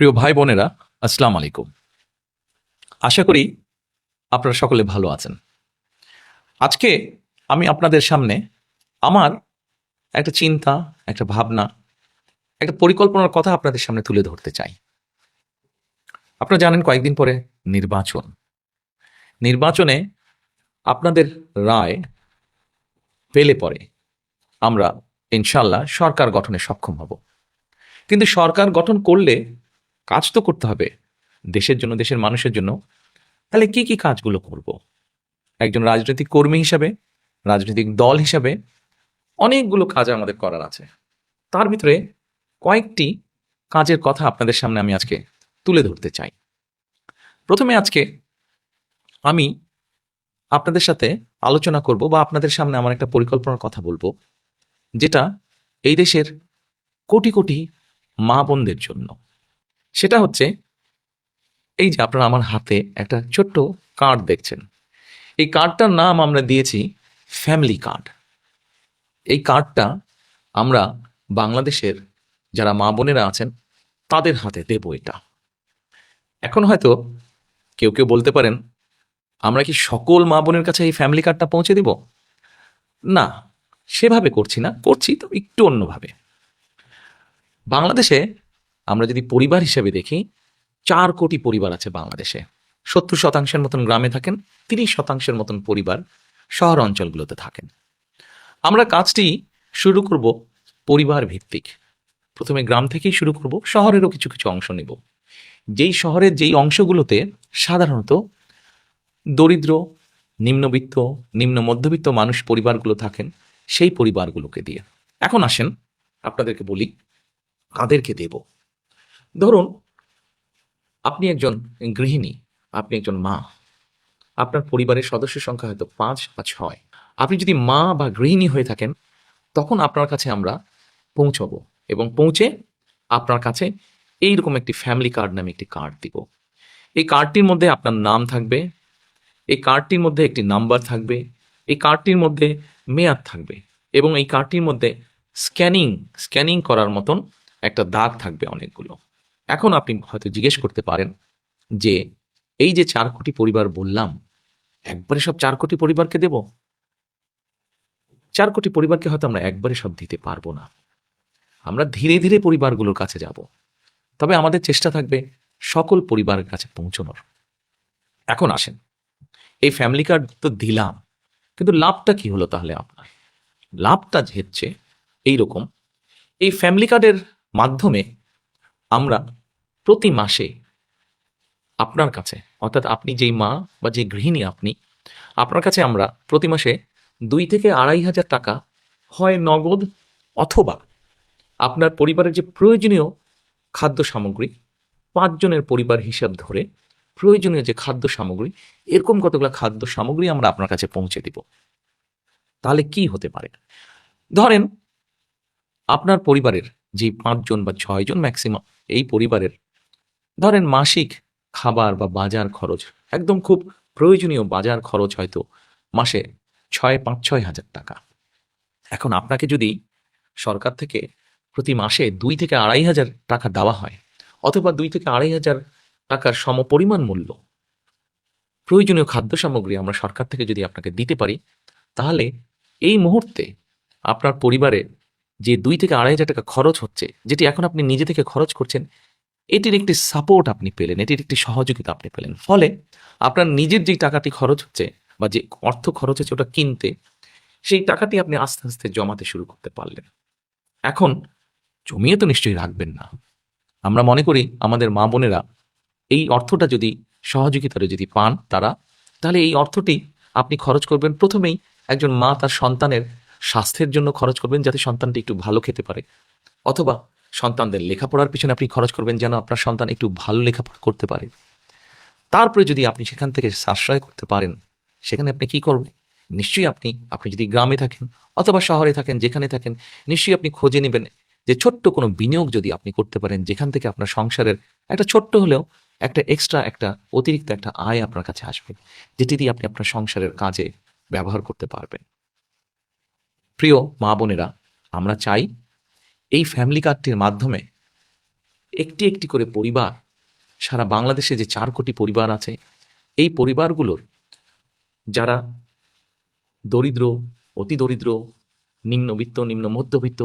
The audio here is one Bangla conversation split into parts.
প্রিয় ভাই বোনেরা, আসসালামু আলাইকুম। আশা করি আপনারা সকলে ভালো আছেন। আজকে আমি আপনাদের সামনে আমার একটা চিন্তা, একটা ভাবনা, একটা পরিকল্পনার কথা আপনাদের সামনে তুলে ধরতে চাই। আপনারা জানেন কয়েকদিন পরে নির্বাচন। নির্বাচনে আপনাদের রায় পেলে পরে আমরা ইনশাআল্লাহ সরকার গঠনে সক্ষম হব। কিন্তু সরকার গঠন করলে কাজ তো করতে হবে দেশের জন্য, দেশের মানুষের জন্য। তাহলে কি কি কাজগুলো করব? একজন রাজনৈতিক কর্মী হিসাবে, রাজনৈতিক দল হিসাবে অনেকগুলো কাজ আমাদের করার আছে। তার ভিতরে কয়েকটি কাজের কথা আপনাদের সামনে আমি আজকে তুলে ধরতে চাই। প্রথমে আজকে আমি আপনাদের সাথে আলোচনা করব বা আপনাদের সামনে আমার একটা পরিকল্পনার কথা বলবো, যেটা এই দেশের কোটি কোটি মা বোনদের জন্য। সেটা হচ্ছে এই যে আপনারা আমার হাতে একটা ছোট্ট কার্ড দেখছেন। এই কার্ডটার নাম আমরা দিয়েছি ফ্যামিলি কার্ড। এই কার্ডটা আমরা বাংলাদেশের যারা মা বোনেরা আছেন তাদের হাতে দেব। এটা এখন হয়তো কেউ কেউ বলতে পারেন, আমরা কি সকল মা বোনের কাছে এই ফ্যামিলি কার্ডটা পৌঁছে দিব? না, সেভাবে করছি না, করছি তো একটু অন্যভাবে। বাংলাদেশে আমরা যদি পরিবার হিসেবে দেখি, 4 কোটি পরিবার আছে বাংলাদেশে। 70% মতন গ্রামে থাকেন, 30% মতন পরিবার শহর অঞ্চলগুলোতে থাকেন। আমরা কাজটি শুরু করব পরিবার ভিত্তিক। প্রথমে গ্রাম থেকেই শুরু করব, শহরেরও কিছু কিছু অংশ নেব। যেই শহরের যেই অংশগুলোতে সাধারণত দরিদ্র, নিম্নবিত্ত, নিম্ন মধ্যবিত্ত মানুষ পরিবারগুলো থাকেন, সেই পরিবারগুলোকে দিয়ে। এখন আসেন আপনাদেরকে বলি কাদেরকে দেব। ধরুন আপনি একজন গৃহিণী, আপনি একজন মা, আপনার পরিবারের সদস্য সংখ্যা হয়তো 5 বা 6। আপনি যদি মা বা গৃহিণী হয়ে থাকেন, তখন আপনার কাছে আমরা পৌঁছবো এবং পৌঁছে আপনার কাছে এইরকম একটি ফ্যামিলি কার্ড নামে একটি কার্ড দিব। এই কার্ডটির মধ্যে আপনার নাম থাকবে, এই কার্ডটির মধ্যে একটি নাম্বার থাকবে, এই কার্ডটির মধ্যে মেয়াদ থাকবে এবং এই কার্ডটির মধ্যে স্ক্যানিং করার মতন একটা দাগ থাকবে অনেকগুলো। এখন আপনি হয়তো জিজ্ঞেস করতে পারেন যে এই যে 4 কোটি পরিবার বললাম, একবারে সব 4 কোটি পরিবারকে দেব? 4 কোটি পরিবারকে হয়তো আমরা একবারে সব দিতে পারবো না। আমরা ধীরে ধীরে পরিবারগুলোর কাছে যাব, তবে আমাদের চেষ্টা থাকবে সকল পরিবারের কাছে পৌঁছানোর। এখন আসেন, এই ফ্যামিলি কার্ড তো দিলাম, কিন্তু লাভটা কি হলো তাহলে আপনার? লাভটা হচ্ছে এইরকম, এই ফ্যামিলি কার্ডের মাধ্যমে আমরা প্রতি মাসে আপনার কাছে, অর্থাৎ আপনি যেই মা বা যে গৃহিণী আপনি, আপনার কাছে আমরা প্রতি মাসে 2 থেকে 2,500 টাকা হয় নগদ, অথবা আপনার পরিবারের যে প্রয়োজনীয় খাদ্য সামগ্রী, 5 জনের পরিবার হিসাব ধরে প্রয়োজনীয় যে খাদ্য সামগ্রী, এরকম কতগুলো খাদ্য সামগ্রী আমরা আপনার কাছে পৌঁছে দিব। তাহলে কি হতে পারে? ধরেন আপনার পরিবারের যে 5 জন বা 6 জন ম্যাক্সিমাম, এই পরিবারের ধরেন মাসিক খাবার বা বাজার খরচ, একদম খুব প্রয়োজনীয় বাজার খরচ হয়তো মাসে 5-6 হাজার টাকা। এখন আপনাকে যদি সরকার থেকে প্রতি মাসে 2 থেকে 2,500 টাকা দেওয়া হয়, অথবা 2 থেকে 2,500 টাকার সমপরিমাণ মূল্য প্রয়োজনীয় খাদ্য সামগ্রী আমরা সরকার থেকে যদি আপনাকে দিতে পারি, তাহলে এই মুহূর্তে আপনার পরিবারে যে 2 থেকে 2,500 টাকা খরচ হচ্ছে, যেটি এখন আপনি নিজে থেকে খরচ করছেন, এটির একটি সাপোর্ট আপনি পেলেন, এটির একটি সহযোগিতা আপনি পেলেন। ফলে আপনার নিজের যে টাকাটি খরচ হচ্ছে বা যে অর্থ খরচ হচ্ছে ওটা কিনতে, সেই টাকাটি আপনি আস্তে আস্তে জমাতে শুরু করতে পারলেন। এখন জমিয়ে তো নিশ্চয়ই রাখবেন না। আমরা মনে করি আমাদের মা বোনেরা এই অর্থটা যদি সহযোগিতারে যদি পান তারা, তাহলে এই অর্থটি আপনি খরচ করবেন প্রথমেই একজন মা তার সন্তানের স্বাস্থ্যের জন্য খরচ করবেন, যাতে সন্তানটি একটু ভালো খেতে পারে, অথবা সন্তানদের লেখাপড়ার পিছনে আপনি খরচ করবেন যেন আপনার সন্তান একটু ভালো লেখাপড়া করতে পারে। তারপরে যদি আপনি সেখান থেকে সাশ্রয় করতে পারেন, সেখানে আপনি কি করবেন? নিশ্চয়ই আপনি যদি গ্রামে থাকেন অথবা শহরে থাকেন, যেখানে থাকেন, নিশ্চয়ই আপনি খোঁজে নেবেন যে ছোট্ট কোনো বিনিয়োগ যদি আপনি করতে পারেন, যেখান থেকে আপনার সংসারের একটা ছোট্ট হলেও একটা এক্সট্রা, একটা অতিরিক্ত একটা আয় আপনার কাছে আসবে, যেটি দিয়ে আপনি আপনার সংসারের কাজে ব্যবহার করতে পারবেন। প্রিয় মা বোনেরা, আমরা চাই এই ফ্যামিলি কার্ডটির মাধ্যমে একটি একটি করে পরিবার, সারা বাংলাদেশে যে 4 কোটি পরিবার আছে, এই পরিবারগুলোর যারা দরিদ্র, অতি দরিদ্র, নিম্নবিত্ত, নিম্ন মধ্যবিত্ত,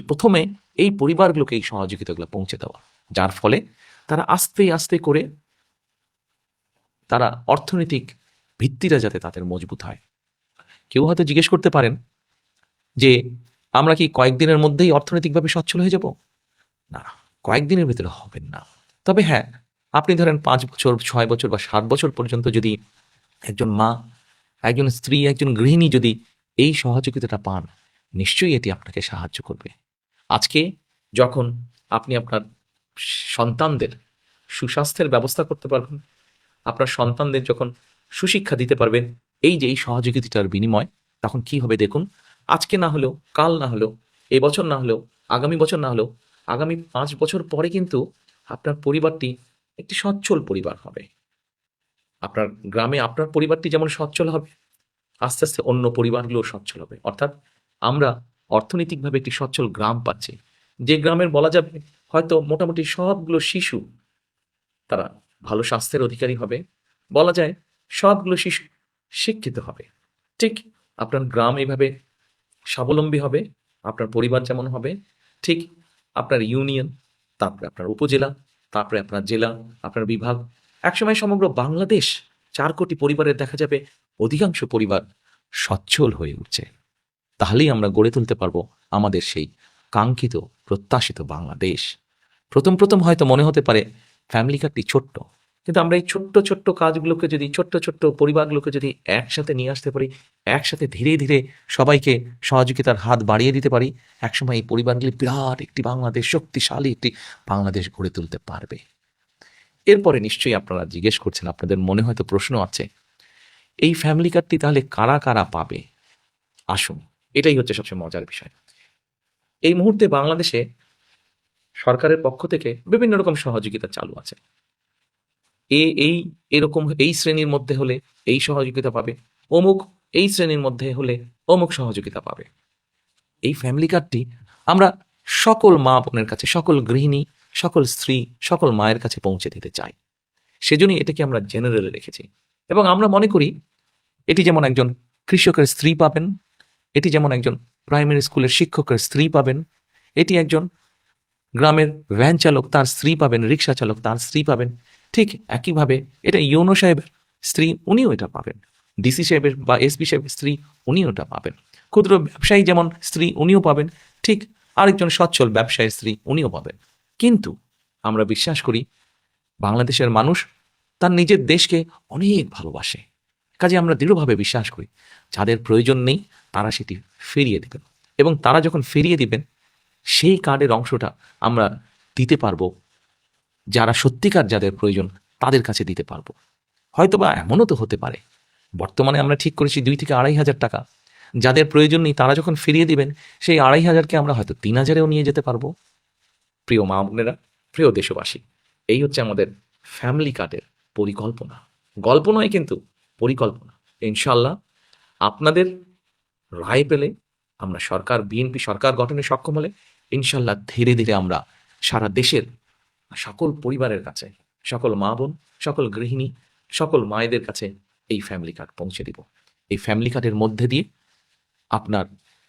প্রথমে এই পরিবারগুলোকে এই সহযোগিতাগুলো পৌঁছে দেওয়া, যার ফলে তারা আস্তে আস্তে করে তারা অর্থনৈতিক ভিত্তিটা যাতে তাদের মজবুত হয়। কেউ হয়তো জিজ্ঞেস করতে পারেন যে আমরা কি কয়েকদিনের মধ্যেই অর্থনৈতিকভাবে সচ্ছল হয়ে যাব? না, কয়েকদিনের ভিতরে হবেন না। তবে হ্যাঁ, আপনি ধরেন 5 বছর, 6 বছর বা 7 বছর পর্যন্ত যদি একজন মা, একজন স্ত্রী, একজন গৃহিণী যদি এই সহযোগিতাটা পান, নিশ্চয়ই এটি আপনাকে সাহায্য করবে। আজকে যখন আপনি আপনার সন্তানদের সুস্বাস্থ্যের ব্যবস্থা করতে পারবেন, আপনার সন্তানদের যখন সুশিক্ষা দিতে পারবেন এই যে এই সহযোগিতার বিনিময়, তখন কি হবে দেখুন। আজকে না হলেও, কাল না হলেও, এবছর না হলেও, আগামী বছর না হলেও, আগামী 5 বছর পরে কিন্তু আপনার পরিবারটি একটি সচ্ছল পরিবার হবে। আপনার গ্রামে আপনার পরিবারটি যেমন সচ্ছল হবে, আস্তে আস্তে অন্য পরিবারগুলো সচ্ছল হবে। অর্থাৎ আমরা অর্থনৈতিকভাবে একটি সচ্ছল গ্রাম পাচ্ছি, যে গ্রামের বলা যাবে হয়তো মোটামুটি সবগুলো শিশু তারা ভালো স্বাস্থ্যের অধিকারী হবে, বলা যায় সবগুলো শিশু শিক্ষিত হবে। ঠিক আপনার গ্রাম এইভাবে স্বাবলম্বী হবে, আপনার পরিবার যেমন হবে, ঠিক আপনার ইউনিয়ন, তারপরে আপনার উপজেলা, তারপরে আপনার জেলা, আপনার বিভাগ, একসময় সমগ্র বাংলাদেশ 4 কোটি পরিবারের দেখা যাবে অধিকাংশ পরিবার সচ্ছল হয়ে উঠছে। তাহলেই আমরা গড়ে তুলতে পারবো আমাদের সেই কাঙ্ক্ষিত প্রত্যাশিত বাংলাদেশ। প্রথম প্রথম হয়তো মনে হতে পারে ফ্যামিলি কার্ডটি ছোট্ট, কিন্তু আমরা এই ছোট্ট ছোট্ট কাজগুলোকে যদি, ছোট্ট ছোট্ট পরিবারগুলোকে যদি একসাথে নিয়ে আসতে পারি, একসাথে ধীরে ধীরে সবাইকে সহযোগিতার হাত বাড়িয়ে দিতে পারি, একসময় এই পরিবারগুলি বিরাট একটি বাংলাদেশ, শক্তিশালী একটি বাংলাদেশ গড়ে তুলতে পারবে। এরপরে নিশ্চয়ই আপনারা জিজ্ঞেস করছেন, আপনাদের মনে হয়তো প্রশ্ন আছে, এই ফ্যামিলি কার্ডটি তাহলে কারা কারা পাবে? আসুন, এটাই হচ্ছে সবচেয়ে মজার বিষয়। এই মুহূর্তে বাংলাদেশে সরকারের পক্ষ থেকে বিভিন্ন রকম সহযোগিতা চালু আছে। এরকম এই শ্রেণীর মধ্যে হলে এই সহযোগিতা পাবে, অমুক এই শ্রেণীর মধ্যে হলে অমুক সহযোগিতা পাবে। এই ফ্যামিলি কার্ডটি আমরা সকল মা বোনের কাছে, সকল গৃহিণী, সকল স্ত্রী, সকল মায়ের কাছে পৌঁছে দিতে চাই। সেজন্যই এটাকে আমরা জেনারেলে রেখেছি। এবং আমরা মনে করি এটি যেমন একজন কৃষকের স্ত্রী পাবেন, এটি যেমন একজন প্রাইমারি স্কুলের শিক্ষকের স্ত্রী পাবেন, এটি একজন গ্রামের ভ্যান চালক তার স্ত্রী পাবেন, রিক্সা চালক তার স্ত্রী পাবেন, ঠিক একইভাবে এটা ইউনো সাহেবের স্ত্রী, উনিও এটা পাবেন। ডিসি সাহেবের বা এসপি সাহেবের স্ত্রী, উনিও এটা পাবেন। ক্ষুদ্র ব্যবসায়ী যেমন স্ত্রী, উনিও পাবেন, ঠিক আরেকজন সচ্ছল ব্যবসায়ীর স্ত্রী, উনিও পাবেন। কিন্তু আমরা বিশ্বাস করি বাংলাদেশের মানুষ তার নিজের দেশকে অনেক ভালোবাসে। কাজে আমরা দৃঢ়ভাবে বিশ্বাস করি যাদের প্রয়োজন নেই তারা সেটি ফিরিয়ে দেবেন, এবং তারা যখন ফিরিয়ে দিবেন সেই কার্ডের অংশটা আমরা দিতে পারবো যারা সত্যিকার যাদের প্রয়োজন তাদের কাছে দিতে পারবো। হয়তোবা এমনও তো হতে পারে বর্তমানে আমরা ঠিক করেছি 2 থেকে 2,500 টাকা, যাদের প্রয়োজন নেই তারা যখন ফিরিয়ে দিবেন সেই 2,500কে আমরা হয়তো 3,000-এও নিয়ে যেতে পারবো। প্রিয় মা বোনেরা, প্রিয় দেশবাসী, এই হচ্ছে আমাদের ফ্যামিলি কার্ডের পরিকল্পনা। গল্প নয় কিন্তু পরিকল্পনা। ইনশাল্লাহ আপনাদের রায় পেলে আমরা সরকার, বিএনপি সরকার গঠনে সক্ষম হলে ইনশাল্লাহ ধীরে ধীরে আমরা সারা দেশের সকল পরিবারের কাছে, সকল মা বোন, সকল গৃহিণী, সকল মায়েদের কাছে এই ফ্যামিলি কার্ড পৌঁছে দিব। এই ফ্যামিলি কার্ডের মধ্যে দিয়ে আপনার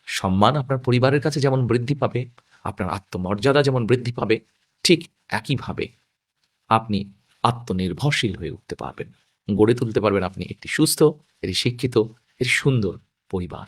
সম্মান আপনার পরিবারের কাছে যেমন বৃদ্ধি পাবে, আপনার আত্মমর্যাদা যেমন বৃদ্ধি পাবে, ঠিক একইভাবে আপনি আত্মনির্ভরশীল হয়ে উঠতে পারবেন, গড়ে তুলতে পারবেন আপনি একটি সুস্থ, একটি শিক্ষিত, একটি সুন্দর পরিবার।